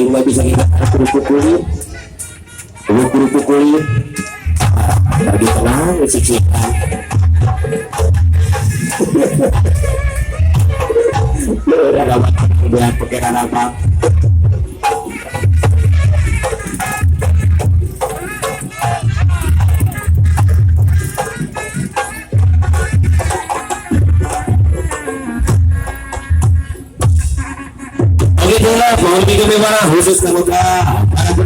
mulai bisa kita kerupuk kulit bagi tenang siksikan udah dapat udah pikiran apa oke itulah mohon bagaimana khusus semoga para penonton